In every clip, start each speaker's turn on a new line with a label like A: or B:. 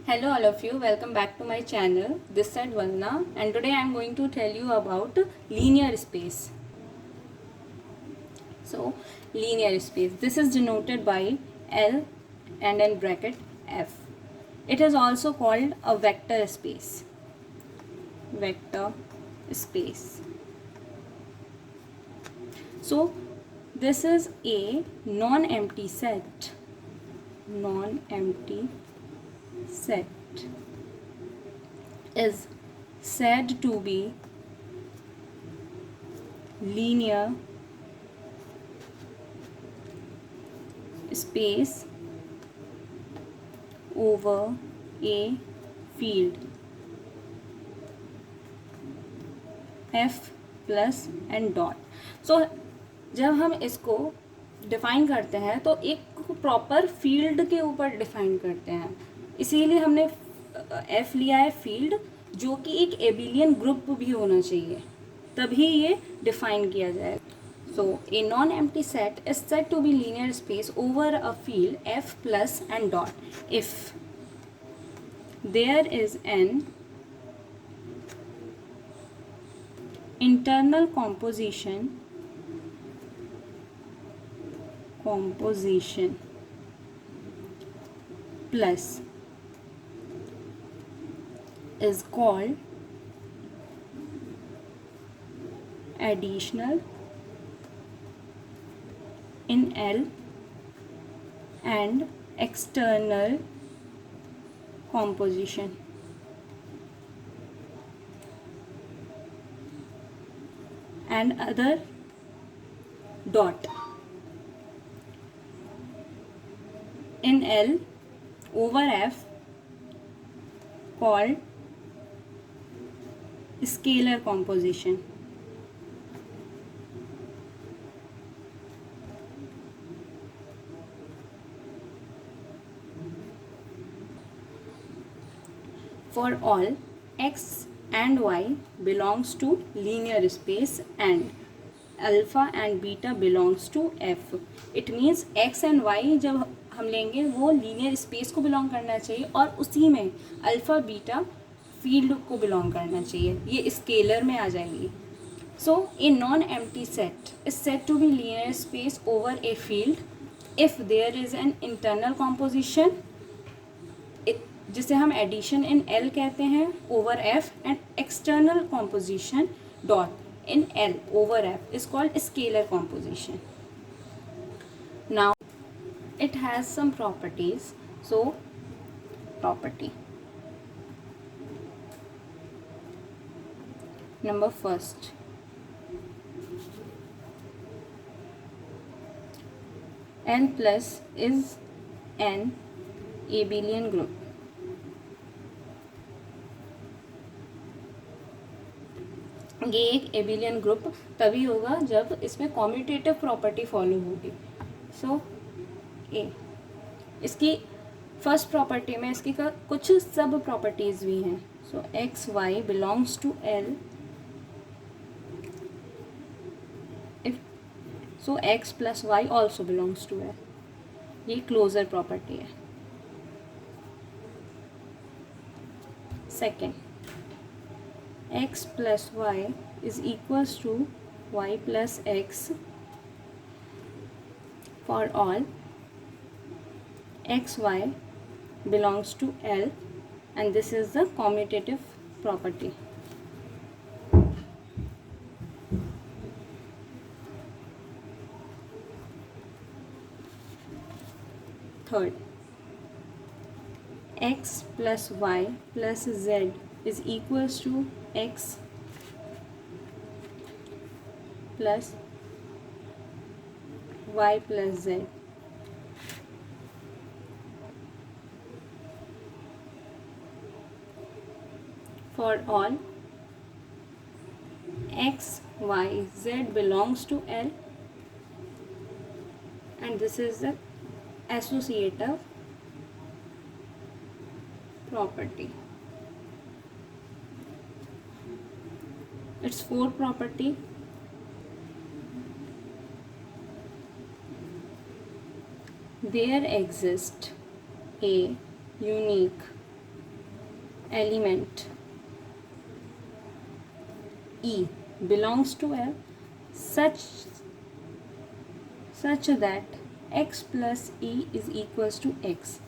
A: Hello all of you, welcome back to my channel. This side Valna, and today I am going to tell you about linear space. So linear space, this is denoted by L and in bracket F. It is also called a vector space. Vector space. So this is a non-empty set. Non-empty set is said to be linear space over a field f plus and dot. So जब हम इसको define करते हैं तो एक proper field के ऊपर define करते हैं, इसीलिए हमने एफ लिया है फील्ड, जो कि एक एबिलियन ग्रुप भी होना चाहिए, तभी ये डिफाइन किया जाए. So a non-empty set is said to be linear space over a field f plus and dot if there is an internal composition plus is called additional in L and external composition. And other dot in L over F called scalar composition. For all x and y belongs to linear space and alpha and beta belongs to f. It means x and y जब हम लेंगे वो linear space को belong करना चाहिए और उसी में अल्फ़ा बीटा फील्ड को बिलोंग करना चाहिए, ये स्केलर में आ जाएगी. So a non empty set is set to be linear space over a field if there is an internal composition, जिसे हम एडिशन इन एल कहते हैं over F, and external composition dot in L over F is called scalar composition. Now it has some properties. So property number first, n plus is an abelian group. ये एक abelian group तभी होगा जब इसमें commutative property follow होगी. सो ए इसकी first property में इसकी कुछ सब प्रॉपर्टीज़ भी हैं. So X Y belongs to L if so X plus Y also belongs to L, ये क्लोजर प्रॉपर्टी है. Second, x plus y is equals to y plus x for all x y belongs to L, and this is the commutative property. Third, x plus y plus z is equals to x plus y plus z. For all x, y, z belongs to L, and this is the associative property. Its fourth property, there exists a unique element E belongs to L such that x plus E is equals to x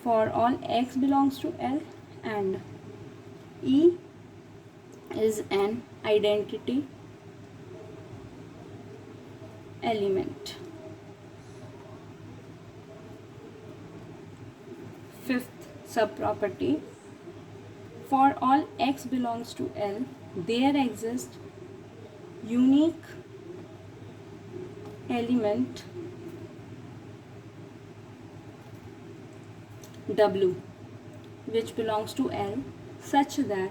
A: for all x belongs to L and E is an identity element. Fifth subproperty, for all x belongs to L, there exists unique element W which belongs to L such that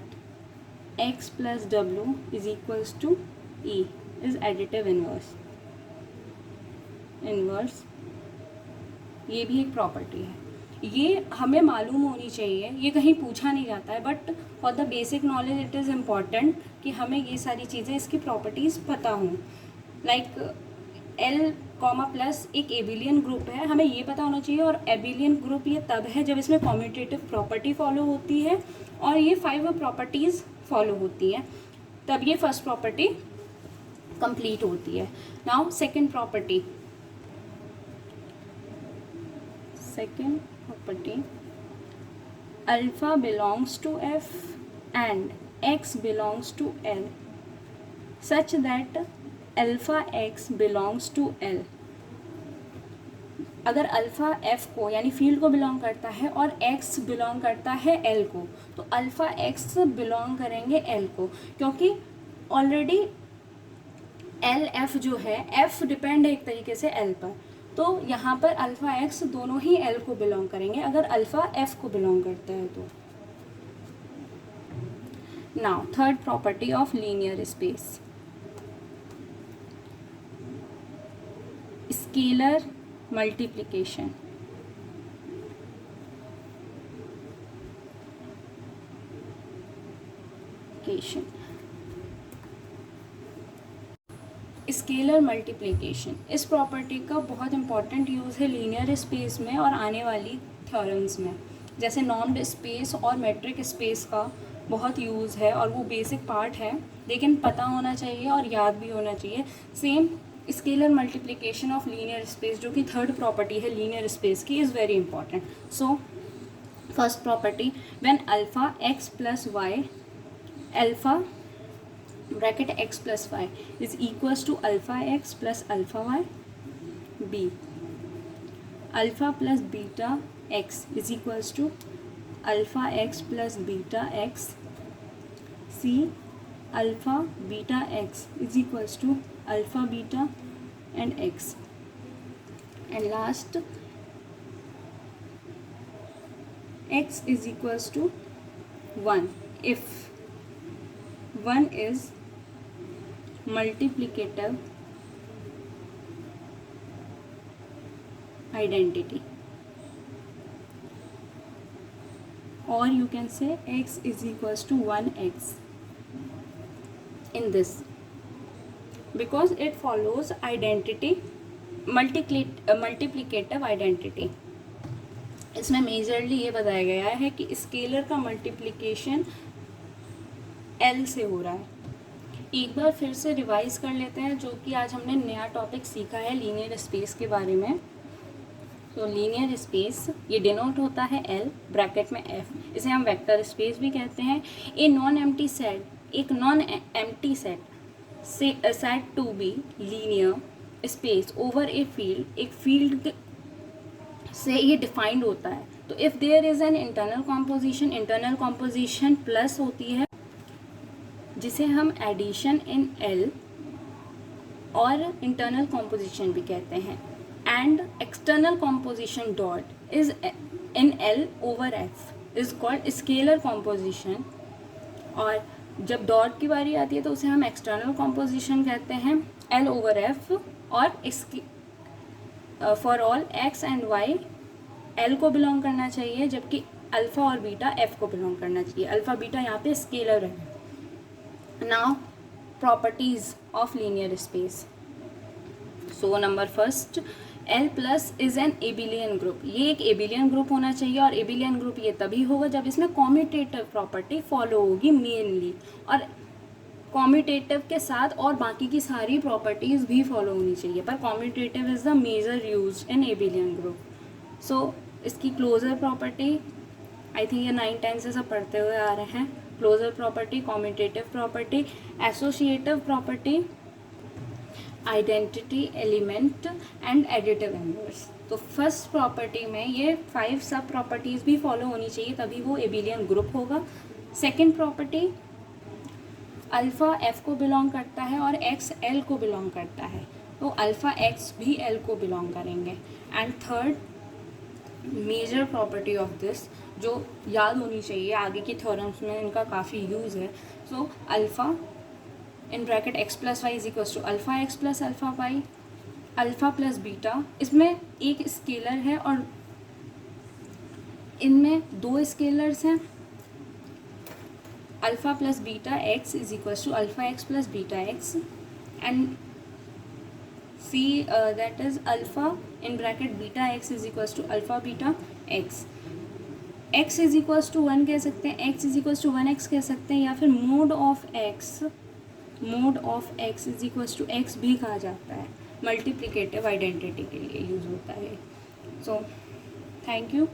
A: x plus W is equals to E is additive inverse. ये भी एक property है, ये हमें मालूम होनी चाहिए, ये कहीं पूछा नहीं जाता है but for the basic knowledge it is important कि हमें ये सारी चीज़ें इसकी प्रॉपर्टीज़ पता हों। लाइक L कॉमा प्लस एक एबिलियन ग्रुप है, हमें ये पता होना चाहिए, और एबिलियन ग्रुप ये तब है जब इसमें कॉम्यूटेटिव प्रॉपर्टी फॉलो होती है और ये 5 प्रॉपर्टीज़ फॉलो होती हैं, तब ये फर्स्ट प्रॉपर्टी कंप्लीट होती है। Now second property, second property, alpha belongs to F and x belongs to L such that alpha x belongs to L। अगर अल्फ़ा एफ को यानी फील्ड को बिलोंग करता है और एक्स बिलोंग करता है एल को, तो अल्फ़ा एक्स बिलोंग करेंगे एल को, क्योंकि ऑलरेडी एल एफ जो है, एफ डिपेंड है एक तरीके से एल पर, तो यहाँ पर अल्फ़ा एक्स दोनों ही एल को बिलोंग करेंगे अगर अल्फ़ा एफ को बिलोंग करता है तो। Now third property of linear space, scalar multiplication. Scalar multiplication इस प्रॉपर्टी का बहुत इंपॉर्टेंट यूज़ है लीनियर स्पेस में और आने वाली थ्योरम्स में, जैसे नॉर्म्ड स्पेस और मेट्रिक स्पेस का बहुत यूज़ है और वो बेसिक पार्ट है, लेकिन पता होना चाहिए और याद भी होना चाहिए। Same scalar multiplication of linear space जो कि थर्ड प्रॉपर्टी है लीनियर स्पेस की, is very important. So first property, when alpha x plus Y, alpha bracket x plus Y is equals to alpha x plus alpha Y, B alpha plus beta x is equals to alpha x plus beta X, C alpha beta x is equals to alpha beta and X, and last x is equals to 1 if 1 is multiplicative identity, or you can say x is equals to 1x in this, because it follows identity multiplicative identity। इसमें majorly ये बताया गया है कि scalar का multiplication L से हो रहा है। एक बार फिर से रिवाइज कर लेते हैं जो कि आज हमने नया टॉपिक सीखा है लीनियर स्पेस के बारे में। तो लीनियर स्पेस ये डिनोट होता है एल ब्रैकेट में एफ, इसे हम वेक्टर स्पेस भी कहते हैं। ए नॉन एम्प्टी सेट, एक non empty set to be linear space over a field, एक फील्ड से ये डिफाइंड होता है। तो if there is an internal composition plus होती है जिसे हम एडिशन इन एल और इंटरनल कॉम्पोजिशन भी कहते हैं, and external composition dot is in L over F is called scalar composition, और जब डॉट की बारी आती है तो उसे हम एक्सटर्नल कॉम्पोजिशन कहते हैं एल ओवर एफ, और इसकी for all x and y L को बिलोंग करना चाहिए जबकि अल्फ़ा और बीटा एफ को बिलोंग करना चाहिए। अल्फ़ा बीटा यहाँ पे स्केलर है। Now properties of linear space. So number first, L plus is an abelian group, ये एक एबिलियन ग्रुप होना चाहिए, और एबिलियन ग्रुप ये तभी होगा जब इसमें कॉम्यूटेटिव प्रॉपर्टी फॉलो होगी मेनली, और कॉम्यूटेटिव के साथ और बाकी की सारी प्रॉपर्टीज़ भी फॉलो होनी चाहिए, पर commutative is the major use in abelian group. So इसकी क्लोजर प्रॉपर्टी आई थिंक ये 9-10 से सब पढ़ते हुए आ रहे हैं. Closure property, commutative property, associative property, identity element and additive inverse. तो फर्स्ट प्रॉपर्टी में ये 5 सब प्रॉपर्टीज़ भी फॉलो होनी चाहिए तभी वो एबिलियन ग्रुप होगा. सेकेंड प्रॉपर्टी, अल्फ़ा एफ को बिलोंग करता है और एक्स एल को बिलोंग करता है, तो अल्फ़ा एक्स भी एल को बिलोंग करेंगे. And third major property of this जो याद होनी चाहिए, आगे की थ्योरम्स में इनका काफ़ी यूज़ है. So alpha in bracket x plus Y is equals to alpha x plus alpha y, alpha plus beta. इसमें एक स्केलर है और इनमें 2 स्केलर्स हैं. Alpha plus beta x is equals to alpha x plus beta x, and see that is alpha in bracket beta x is equals to alpha beta x. X is equals to 1 कह सकते हैं, x is equals to 1x कह सकते हैं, या फिर mod of x is equals to x भी कहा जाता है. मल्टीप्लिकेटिव आइडेंटिटी के लिए यूज़ होता है. So thank you.